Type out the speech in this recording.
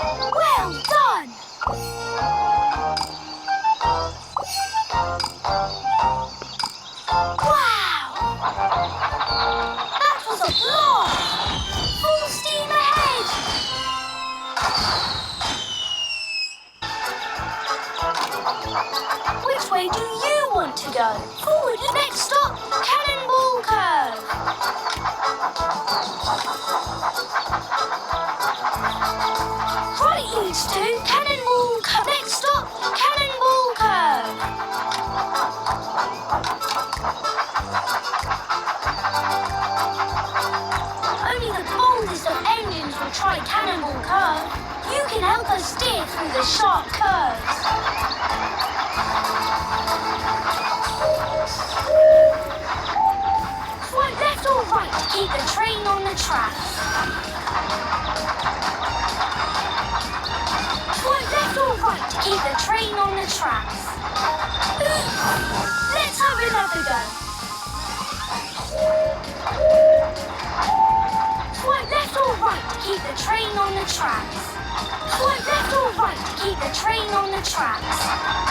Well done! Wow! That was a blast! Full steam ahead! Which way do you want to go? Forward, next stop, Cannonball Curve. Right leads to Cannonball Curve. Next stop, Cannonball Curve. Only the boldest of engines will try Cannonball Curve. You can help us steer through the sharp curves. Swipe left or right to keep the train on the tracks. Swipe left or right to keep the train on the tracks. Let's have another go. Swipe left or right to keep the train on the tracks. Swipe left or right to keep the train on the tracks.